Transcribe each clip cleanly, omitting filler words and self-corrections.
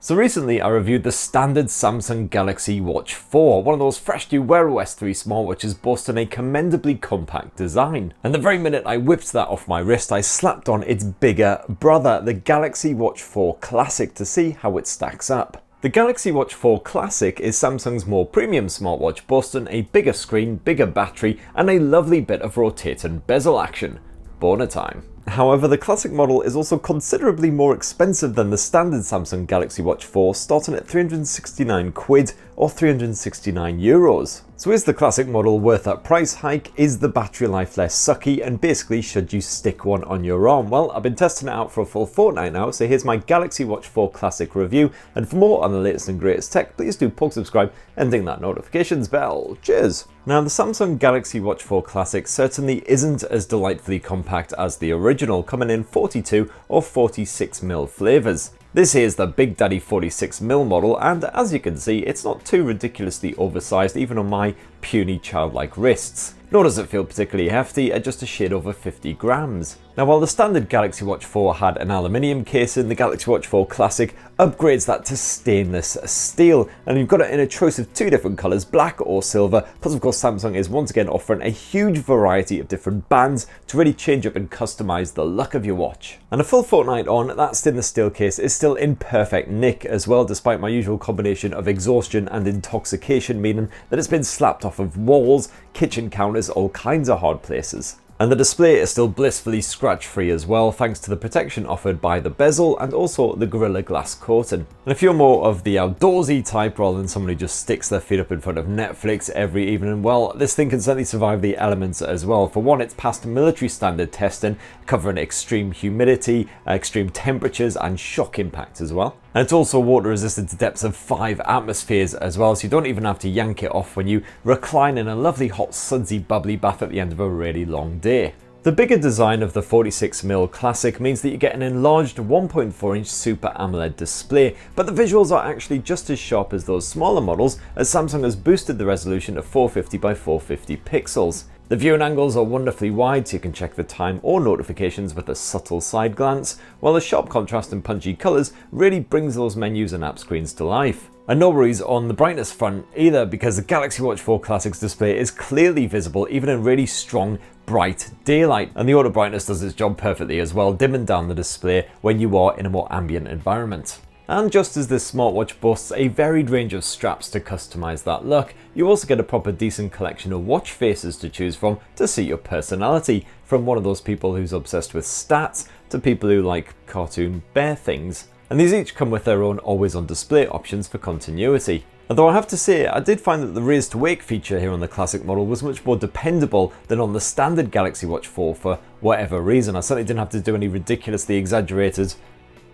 So recently I reviewed the standard Samsung Galaxy Watch 4, one of those fresh new Wear OS 3 smartwatches boasting a commendably compact design. And the very minute I whipped that off my wrist, I slapped on its bigger brother, the Galaxy Watch 4 Classic, to see how it stacks up. The Galaxy Watch 4 Classic is Samsung's more premium smartwatch, boasting a bigger screen, bigger battery, and a lovely bit of rotating bezel action. Boner time. However, the Classic model is also considerably more expensive than the standard Samsung Galaxy Watch 4, starting at 369 quid or 369 euros. So is the Classic model worth that price hike? Is the battery life less sucky? And basically, should you stick one on your arm? Well, I've been testing it out for a full fortnight now, so here's my Galaxy Watch 4 Classic review. And for more on the latest and greatest tech, please do subscribe and ding that notifications bell. Cheers! Now, the Samsung Galaxy Watch 4 Classic certainly isn't as delightfully compact as the original, coming in 42 or 46mm flavours. This here's the Big Daddy 46mm model, and as you can see, it's not too ridiculously oversized even on my puny childlike wrists. Nor does it feel particularly hefty at just a shade over 50 grams. Now, while the standard Galaxy Watch 4 had an aluminium casing, the Galaxy Watch 4 Classic upgrades that to stainless steel, and you've got it in a choice of two different colours, black or silver, plus of course Samsung is once again offering a huge variety of different bands to really change up and customise the look of your watch. And a full fortnight on, that stainless steel case is still in perfect nick as well, despite my usual combination of exhaustion and intoxication, meaning that it's been slapped off of walls, kitchen counters, all kinds of hard places. And the display is still blissfully scratch-free as well, thanks to the protection offered by the bezel and also the Gorilla Glass coating. And if you're more of the outdoorsy type rather than someone who just sticks their feet up in front of Netflix every evening, well, this thing can certainly survive the elements as well. For one, it's passed military standard testing, covering extreme humidity, extreme temperatures and shock impact as well. And it's also water resistant to depths of 5 atmospheres as well, so you don't even have to yank it off when you recline in a lovely hot sudsy bubbly bath at the end of a really long day. The bigger design of the 46mm Classic means that you get an enlarged 1.4-inch Super AMOLED display, but the visuals are actually just as sharp as those smaller models, as Samsung has boosted the resolution to 450 by 450 pixels. The viewing angles are wonderfully wide, so you can check the time or notifications with a subtle side glance, while the sharp contrast and punchy colours really brings those menus and app screens to life. And no worries on the brightness front either, because the Galaxy Watch 4 Classic's display is clearly visible even in really strong, bright daylight, and the auto brightness does its job perfectly as well, dimming down the display when you are in a more ambient environment. And just as this smartwatch boasts a varied range of straps to customise that look, you also get a proper decent collection of watch faces to choose from to suit your personality, from one of those people who's obsessed with stats to people who like cartoon bear things. And these each come with their own always on display options for continuity. Although I have to say, I did find that the raise to wake feature here on the Classic model was much more dependable than on the standard Galaxy Watch 4 for whatever reason. I certainly didn't have to do any ridiculously exaggerated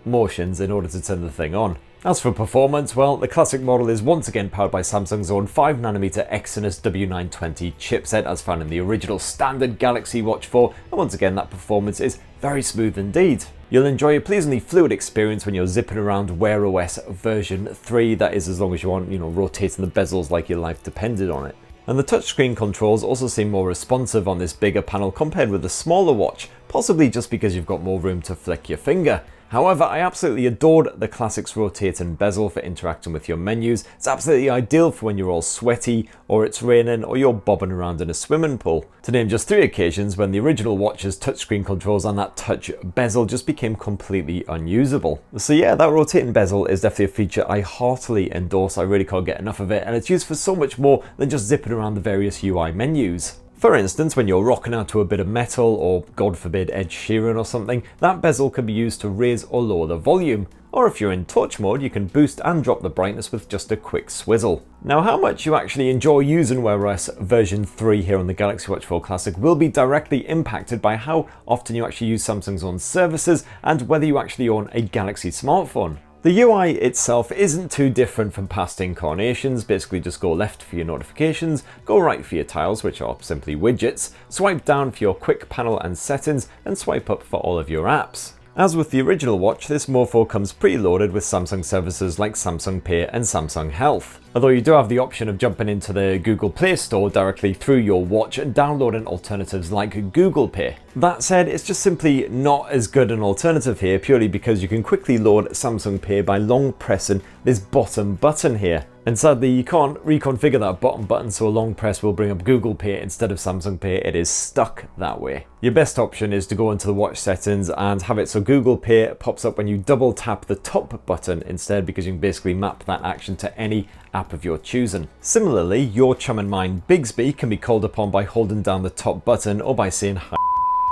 motions in order to turn the thing on. As for performance, well, the Classic model is once again powered by Samsung's own 5nm Exynos W920 chipset as found in the original standard Galaxy Watch 4, and once again that performance is very smooth indeed. You'll enjoy a pleasantly fluid experience when you're zipping around Wear OS version 3, that is as long as you want, rotating the bezels like your life depended on it. And the touchscreen controls also seem more responsive on this bigger panel compared with the smaller watch, possibly just because you've got more room to flick your finger. However, I absolutely adored the Classic's rotating bezel for interacting with your menus. It's absolutely ideal for when you're all sweaty, or it's raining, or you're bobbing around in a swimming pool. To name just 3 occasions when the original watch's touchscreen controls and that touch bezel just became completely unusable. So yeah, that rotating bezel is definitely a feature I heartily endorse. I really can't get enough of it, and it's used for so much more than just zipping around the various UI menus. For instance, when you're rocking out to a bit of metal, or God forbid Ed Sheeran or something, that bezel can be used to raise or lower the volume. Or if you're in torch mode, you can boost and drop the brightness with just a quick swizzle. Now, how much you actually enjoy using Wear OS version 3 here on the Galaxy Watch 4 Classic will be directly impacted by how often you actually use Samsung's own services and whether you actually own a Galaxy smartphone. The UI itself isn't too different from past incarnations. Basically just go left for your notifications, go right for your tiles, which are simply widgets, swipe down for your quick panel and settings, and swipe up for all of your apps. As with the original watch, this mofo comes preloaded with Samsung services like Samsung Pay and Samsung Health. Although you do have the option of jumping into the Google Play Store directly through your watch and downloading alternatives like Google Pay. That said, it's just simply not as good an alternative here, purely because you can quickly load Samsung Pay by long pressing this bottom button here. And sadly, you can't reconfigure that bottom button, so a long press will bring up Google Pay instead of Samsung Pay. It is stuck that way. Your best option is to go into the watch settings and have it so Google Pay pops up when you double tap the top button instead, because you can basically map that action to any app of your choosing. Similarly, your chum and mine Bixby can be called upon by holding down the top button or by saying hi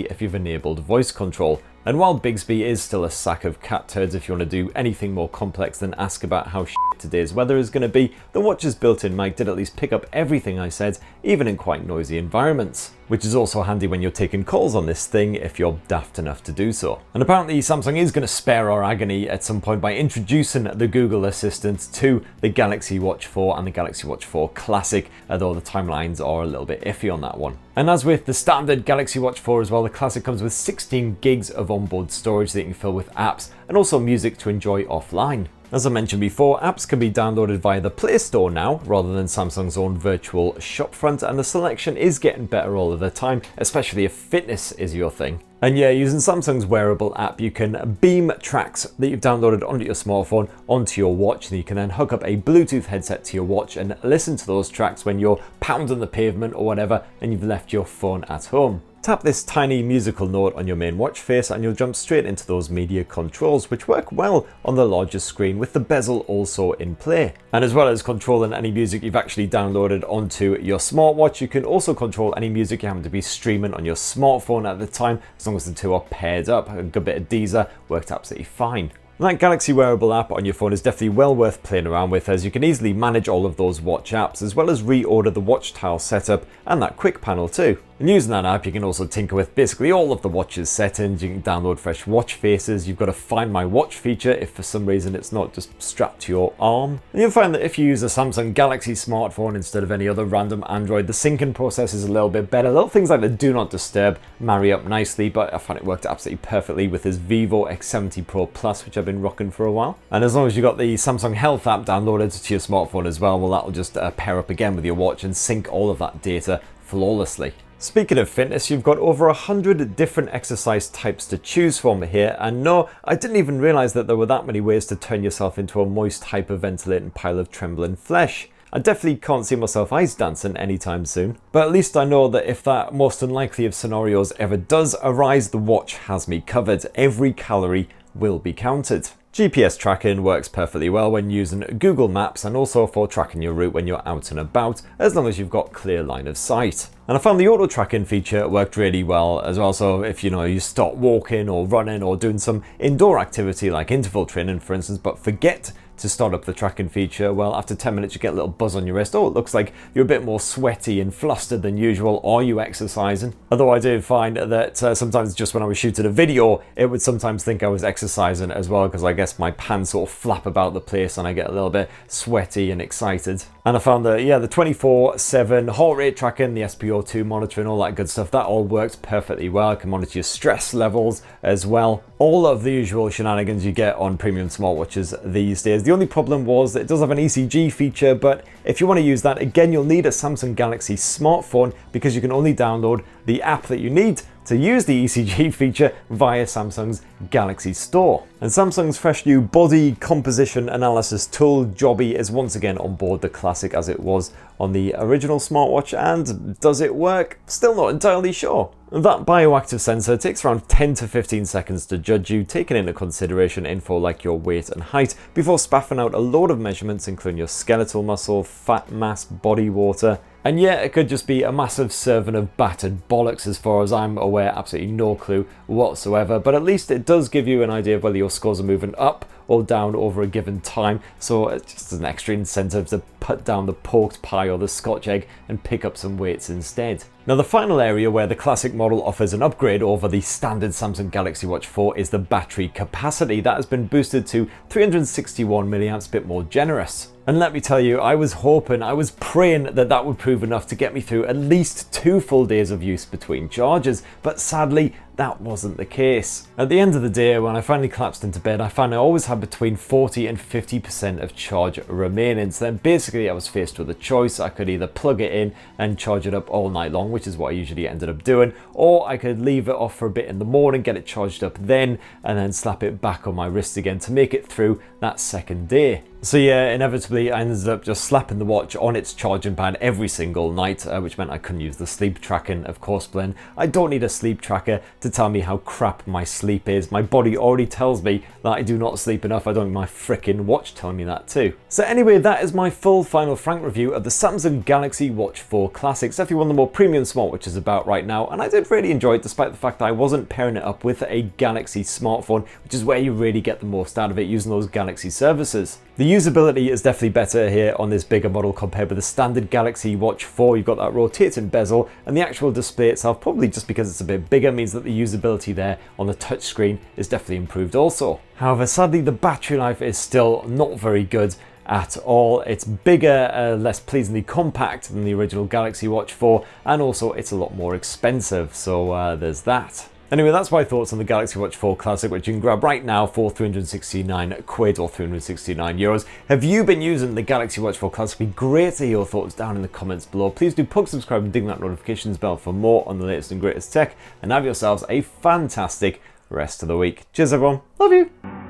if you've enabled voice control. And while Bixby is still a sack of cat turds if you want to do anything more complex than ask about how today's weather is going to be, the watch's built-in mic did at least pick up everything I said, even in quite noisy environments. Which is also handy when you're taking calls on this thing if you're daft enough to do so. And apparently Samsung is going to spare our agony at some point by introducing the Google Assistant to the Galaxy Watch 4 and the Galaxy Watch 4 Classic, although the timelines are a little bit iffy on that one. And as with the standard Galaxy Watch 4 as well, the Classic comes with 16 gigs of onboard storage that you can fill with apps and also music to enjoy offline. As I mentioned before, apps can be downloaded via the Play Store now, rather than Samsung's own virtual shopfront, and the selection is getting better all of the time, especially if fitness is your thing. And yeah, using Samsung's Wearable app, you can beam tracks that you've downloaded onto your smartphone onto your watch, and you can then hook up a Bluetooth headset to your watch and listen to those tracks when you're pounding the pavement or whatever, and you've left your phone at home. Tap this tiny musical note on your main watch face and you'll jump straight into those media controls, which work well on the larger screen with the bezel also in play. And as well as controlling any music you've actually downloaded onto your smartwatch, you can also control any music you happen to be streaming on your smartphone at the time, as long as the two are paired up. A good bit of Deezer worked absolutely fine. That Galaxy Wearable app on your phone is definitely well worth playing around with, as you can easily manage all of those watch apps, as well as reorder the watch tile setup and that quick panel too. And using that app, you can also tinker with basically all of the watch's settings. You can download fresh watch faces. You've got a Find My Watch feature if for some reason it's not just strapped to your arm. And you'll find that if you use a Samsung Galaxy smartphone instead of any other random Android, the syncing process is a little bit better. Little things like the Do Not Disturb marry up nicely, but I found it worked absolutely perfectly with this Vivo X70 Pro Plus, which I've been rocking for a while. And as long as you've got the Samsung Health app downloaded to your smartphone as well, that'll just pair up again with your watch and sync all of that data flawlessly. Speaking of fitness, you've got over 100 different exercise types to choose from here, and no, I didn't even realize that there were that many ways to turn yourself into a moist, hyperventilating pile of trembling flesh. I definitely can't see myself ice dancing anytime soon, but at least I know that if that most unlikely of scenarios ever does arise, the watch has me covered. Every calorie will be counted. GPS tracking works perfectly well when using Google Maps, and also for tracking your route when you're out and about, as long as you've got clear line of sight. And I found the auto tracking feature worked really well as well, so if you start walking or running or doing some indoor activity like interval training for instance, but forget to start up the tracking feature, well, after 10 minutes you get a little buzz on your wrist. Oh, it looks like you're a bit more sweaty and flustered than usual. Are you exercising? Although I did find that sometimes just when I was shooting a video, it would sometimes think I was exercising as well, because I guess my pants sort of flap about the place and I get a little bit sweaty and excited. And I found that, yeah, the 24/7 heart rate tracking, the SpO2 monitoring, all that good stuff, that all works perfectly well. I can monitor your stress levels as well. All of the usual shenanigans you get on premium smartwatches these days. The only problem was that it does have an ECG feature, but if you want to use that, again, you'll need a Samsung Galaxy smartphone, because you can only download the app that you need to use the ECG feature via Samsung's Galaxy Store. And Samsung's fresh new body composition analysis tool, Joby, is once again on board the Classic as it was on the original smartwatch. And does it work? Still not entirely sure. That bioactive sensor takes around 10 to 15 seconds to judge you, taking into consideration info like your weight and height, before spaffing out a load of measurements including your skeletal muscle, fat mass, body water. And yeah, it could just be a massive serving of battered bollocks as far as I'm aware, absolutely no clue whatsoever, but at least it does give you an idea of whether your scores are moving up or down over a given time, so it's just an extra incentive to put down the pork pie or the Scotch egg and pick up some weights instead. Now, the final area where the Classic model offers an upgrade over the standard Samsung Galaxy Watch 4 is the battery capacity. That has been boosted to 361 milliamps, a bit more generous. And let me tell you, I was hoping, I was praying that that would prove enough to get me through at least 2 full days of use between charges, but sadly, that wasn't the case. At the end of the day, when I finally collapsed into bed, I found I always had between 40 and 50% of charge remaining. So then basically I was faced with a choice. I could either plug it in and charge it up all night long, which is what I usually ended up doing, or I could leave it off for a bit in the morning, get it charged up then, and then slap it back on my wrist again to make it through that second day. So yeah, inevitably I ended up just slapping the watch on its charging pad every single night, which meant I couldn't use the sleep tracking, of course, Blend. I don't need a sleep tracker to tell me how crap my sleep is. My body already tells me that I do not sleep enough. I don't need my frickin' watch telling me that too. So anyway, that is my full final frank review of the Samsung Galaxy Watch 4 Classic. It's definitely one of the more premium smartwatches about right now, and I did really enjoy it despite the fact that I wasn't pairing it up with a Galaxy smartphone, which is where you really get the most out of it using those Galaxy services. The usability is definitely better here on this bigger model compared with the standard Galaxy Watch 4. You've got that rotating bezel, and the actual display itself, probably just because it's a bit bigger, means that the usability there on the touchscreen is definitely improved also. However, sadly the battery life is still not very good at all. It's bigger, less pleasingly compact than the original Galaxy Watch 4, and also it's a lot more expensive, so there's that. Anyway, that's my thoughts on the Galaxy Watch 4 Classic, which you can grab right now for 369 quid or 369 euros. Have you been using the Galaxy Watch 4 Classic? It'd be great to hear your thoughts down in the comments below. Please do subscribe and ding that notifications bell for more on the latest and greatest tech, and have yourselves a fantastic rest of the week. Cheers everyone, love you!